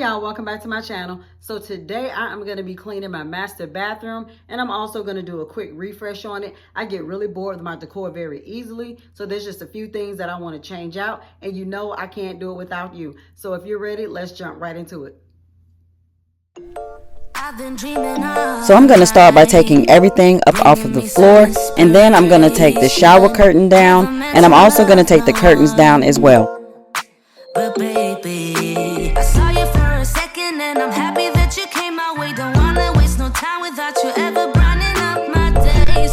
y'all, welcome back to my channel. So today I am going to be cleaning my master bathroom, and I'm also going to do a quick refresh on it. I get really bored with my decor very easily, so there's just a few things that I want to change out, and you know I can't do it without you. So if you're ready, let's jump right into it. So I'm going to start by taking everything up off of the floor, and then I'm going to take the shower curtain down, and I'm also going to take the curtains down as well. But baby, I saw you for a second and I'm happy that you came my way. Don't wanna waste no time without you ever brightening up my days.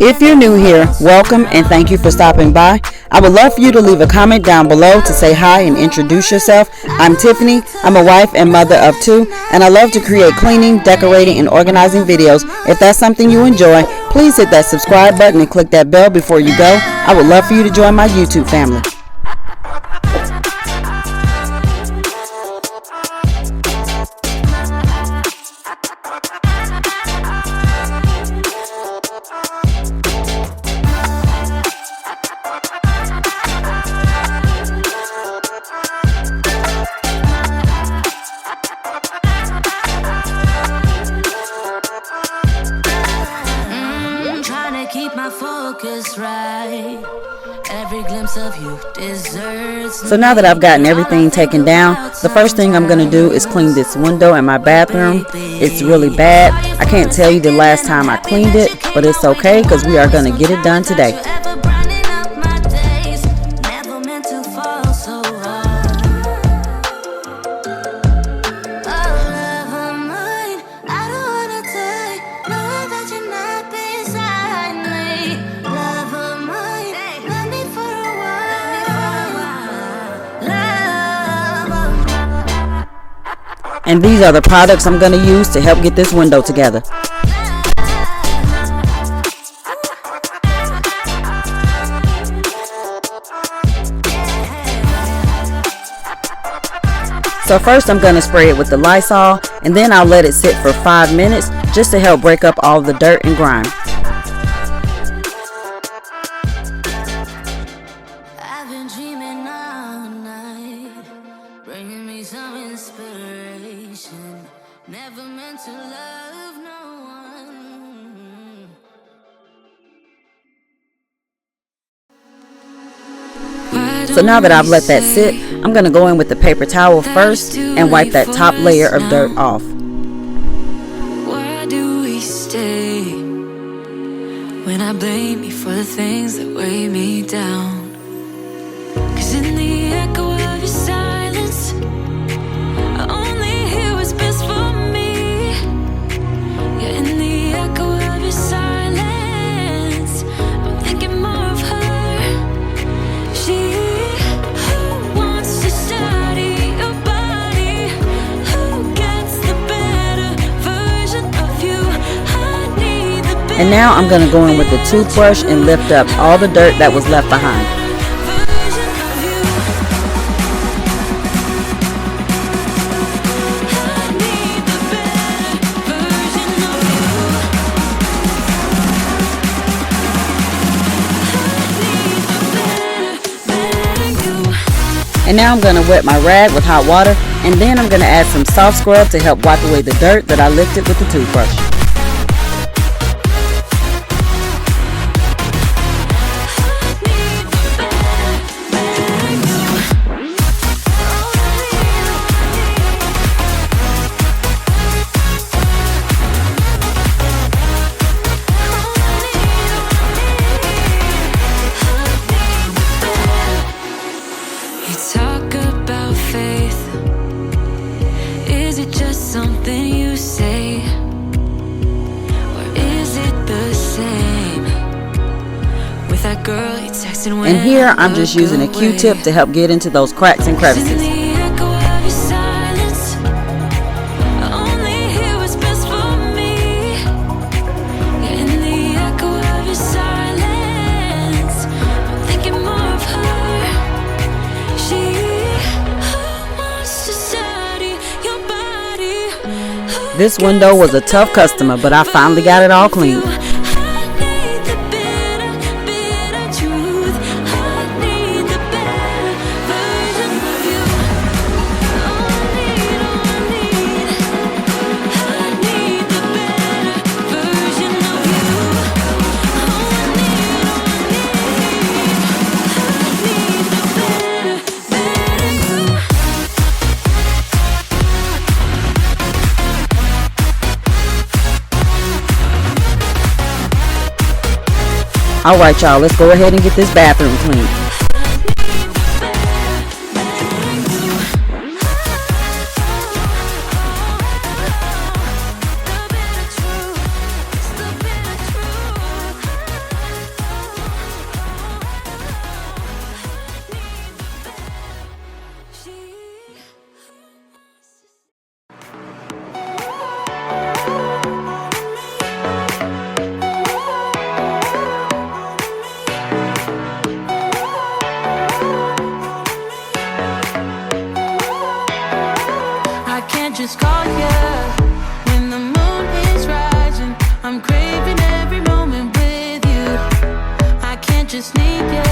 If you're new here, welcome and thank you for stopping by. I would love for you to leave a comment down below to say hi and introduce yourself. I'm Tiffany. I'm a wife and mother of 2, and I love to create cleaning, decorating, and organizing videos. If that's something you enjoy, please hit that subscribe button and click that bell before you go. I would love for you to join my YouTube family. So now that I've gotten everything taken down, the first thing I'm going to do is clean this window in my bathroom. It's really bad. I can't tell you the last time I cleaned it, but it's okay because we are going to get it done today. And these are the products I'm going to use to help get this window together. So first I'm going to spray it with the Lysol, and then I'll let it sit for 5 minutes just to help break up all the dirt and grime. Never meant to love no one. So now that I've let that sit, I'm going to go in with the paper towel first and wipe that top layer of dirt off. Why do we stay when I blame you for the things that weigh me down? 'Cause in the echo of your silence, I only hear what's best for me. Yeah, in the echo of your silence, I'm thinking more of her. She who wants to study your body, who gets the better version of you. I need the better. And now I'm going to go in with the toothbrush and lift up all the dirt that was left behind. And now I'm going to wet my rag with hot water, and then I'm going to add some soft scrub to help wipe away the dirt that I lifted with the toothbrush. Something you say, or is it the same with that girl you texted when? And here I'm just using a Q-tip to help get into those cracks and crevices. This window was a tough customer, but I finally got it all cleaned. Alright y'all, let's go ahead and get this bathroom clean. Just call you when the moon is rising. I'm craving every moment with you. I can't just need you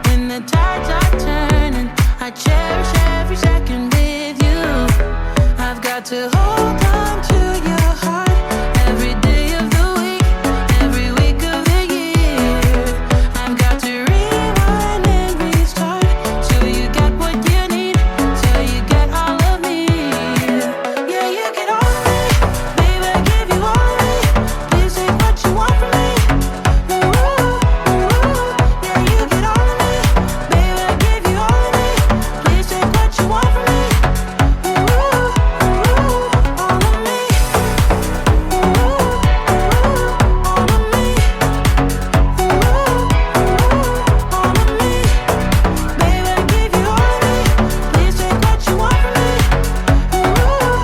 when the tides are turning. I cherish every second with you. I've got to hold on to your heart every day of the week, every week of the year. I've got to rewind and restart till you get what you need, till you get all of me. Yeah, you get all of me, baby, I give you all of me. Please take what you want from me. Ooh, ooh, yeah, you get all of me, baby, I give you all of me. Please take what you want from me. Ooh, ooh, all of me. Ooh, ooh, all of me. Ooh, ooh, all of me. Baby, I give you all of me. Please take what you want from me. Ooh,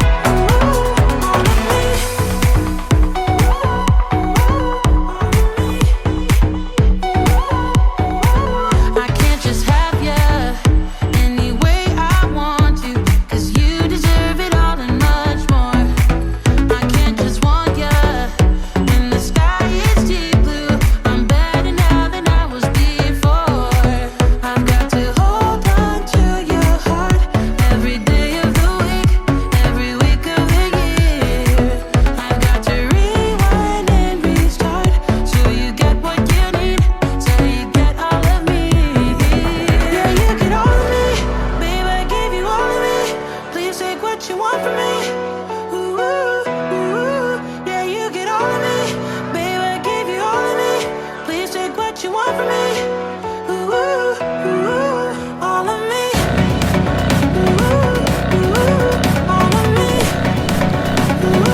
ooh, all of me. I can't just have you any way I want to, 'cause you deserve it all and much more. I can't just want you when the sky is deep blue. I'm better now than I was before. I've got to hold on to your heart every day of the week, every week of the year. I've got to rewind and restart till you get what you need, till you get all of me. Yeah, you get all of me, baby, I give you all of me. Please take what you want from me. Ooh, ooh, yeah, you get all of me, baby, I give you all of me. Please take what you want from me. Ooh, ooh, all of me. Ooh, ooh, all of me. Ooh,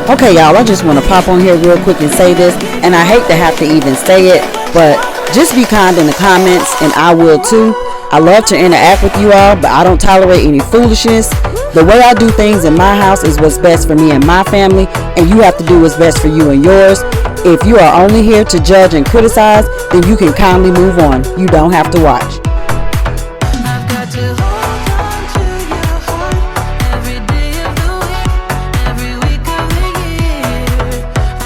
ooh. Okay y'all, I just want to pop on here real quick and say this, and I hate to have to even say it, but just be kind in the comments and I will too. I love to interact with you all, but I don't tolerate any foolishness. The way I do things in my house is what's best for me and my family, and you have to do what's best for you and yours. If you are only here to judge and criticize, then you can kindly move on. You don't have to watch. I've got to hold on to your heart every day of the week, every week of the year.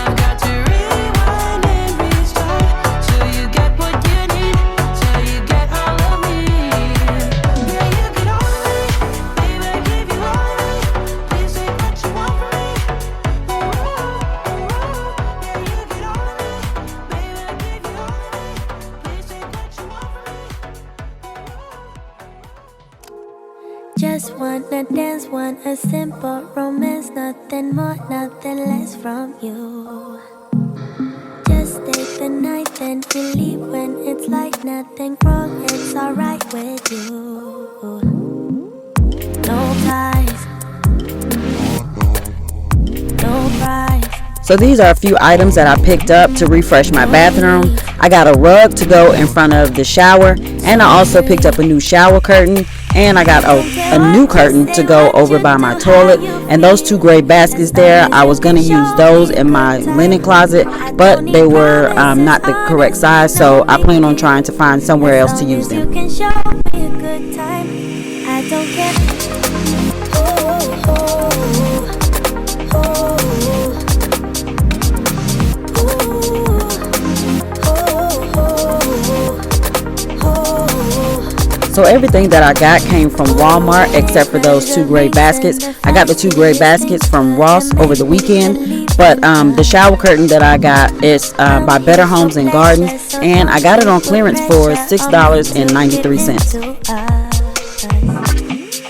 I've got to rewind and restart till you get what you need, till you get all of me. Yeah, you get all of me, baby, I give you all of me. Please take what you want from me. Ooh, yeah, you get all of me, baby, I give you all of me. Please take what you want from me. Just wanna dance, want a simple romance, nothing more, nothing less from you. Just stay the night, then we leave when it's like nothing wrong, it's alright with you. No ties, no price. So these are a few items that I picked up to refresh my bathroom. I got a rug to go in front of the shower, and I also picked up a new shower curtain, and I got a new curtain to go over by my toilet. And those two gray baskets there, I was going to use those in my linen closet, but they were not the correct size, so I plan on trying to find somewhere else to use them. You can show me a good time, I don't care. Oh, oh, oh. So everything that I got came from Walmart except for those two gray baskets. I got the two gray baskets from Ross over the weekend, but the shower curtain that I got is by Better Homes and Gardens, and I got it on clearance for $6.93.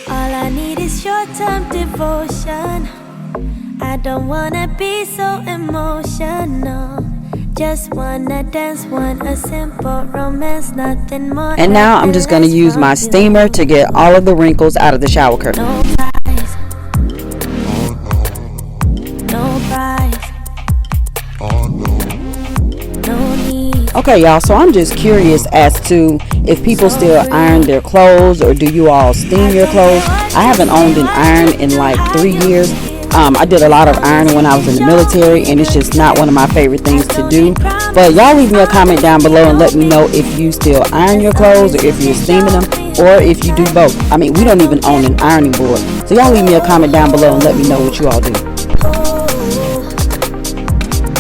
All I need is short-term devotion. I don't wanna be so emotional. Just wanna dance, want a simple romance, nothing more. And now I'm just going to use my steamer to get all of the wrinkles out of the shower curtain. No price. No price. No need. Okay, y'all, so I'm just curious as to if people still iron their clothes, or do you all steam your clothes? I haven't owned an iron in like 3 years. I did a lot of ironing when I was in the military, and it's just not one of my favorite things to do. But y'all leave me a comment down below and let me know if you still iron your clothes, or if you're steaming them, or if you do both. I mean, we don't even own an ironing board. So y'all leave me a comment down below and let me know what you all do.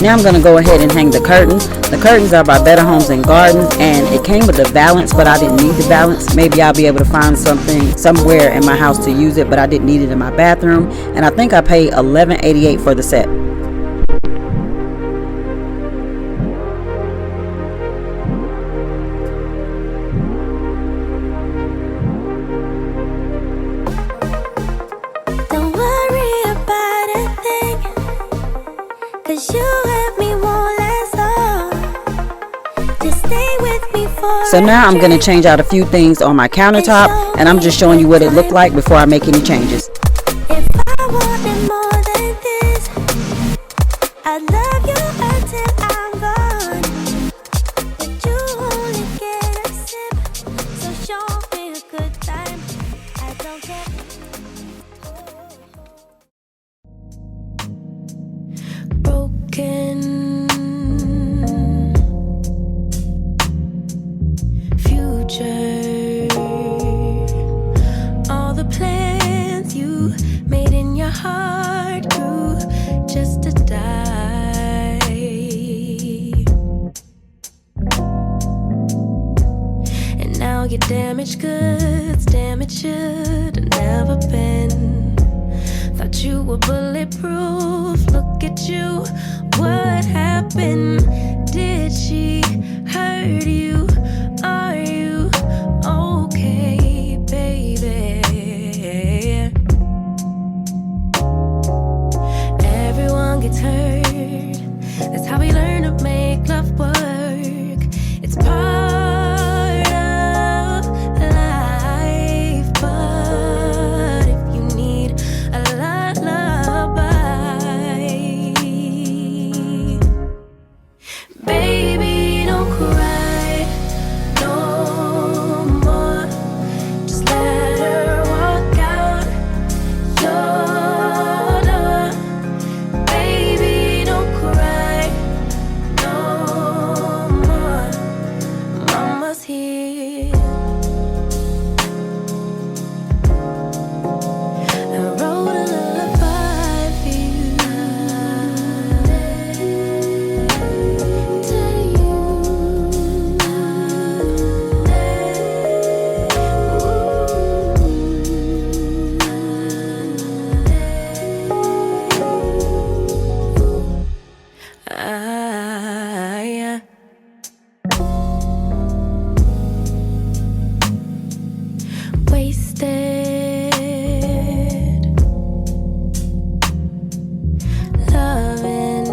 Now I'm going to go ahead and hang the curtains. The curtains are by Better Homes and Gardens, and it came with a valance, but I didn't need the valance. Maybe I'll be able to find something somewhere in my house to use it, but I didn't need it in my bathroom. And I think I paid $11.88 for the set. Don't worry about a thing, 'cause you and me won't last long. Just stay with me for So now I'm going to change out a few things on my countertop, and I'm just showing you what it looked like before I make any changes. If I wanted more than this, I'd love you until I'm gone. But you only get a sip, so show me a good time. I don't care. Broken future, all the plans you made in your heart grew just to die. And now your damaged goods, damage should have never been. Thought you were bulletproof, look at you, what happened? Did she hurt you? Are you okay, baby? Everyone gets hurt, that's how we learn to make love work. It's part of life, but if you need a lullaby, baby, don't cry no more. Just let her walk out your door. Baby, don't cry no more. Mama's here. I wrote a lullaby for you. Yeah. Wasted loving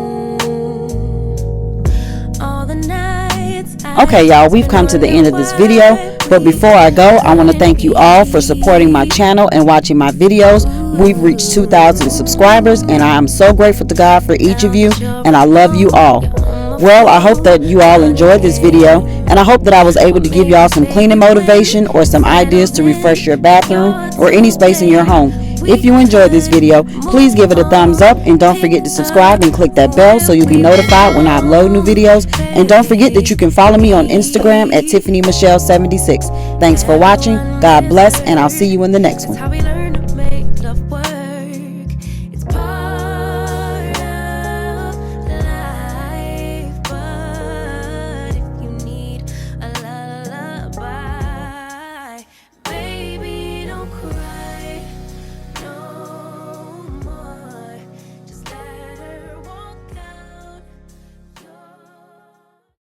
all the nights. Okay, y'all, we've come to the end of this video, but before I go, I want to thank you all for supporting my channel and watching my videos. We've reached 2,000 subscribers, and I am so grateful to God for each of you, and I love you all. Well, I hope that you all enjoyed this video, and I hope that I was able to give y'all some cleaning motivation or some ideas to refresh your bathroom or any space in your home. If you enjoyed this video, please give it a thumbs up, and don't forget to subscribe and click that bell so you'll be notified when I upload new videos. And don't forget that you can follow me on Instagram at TiffanyMichelle76. Thanks for watching. God bless, and I'll see you in the next one.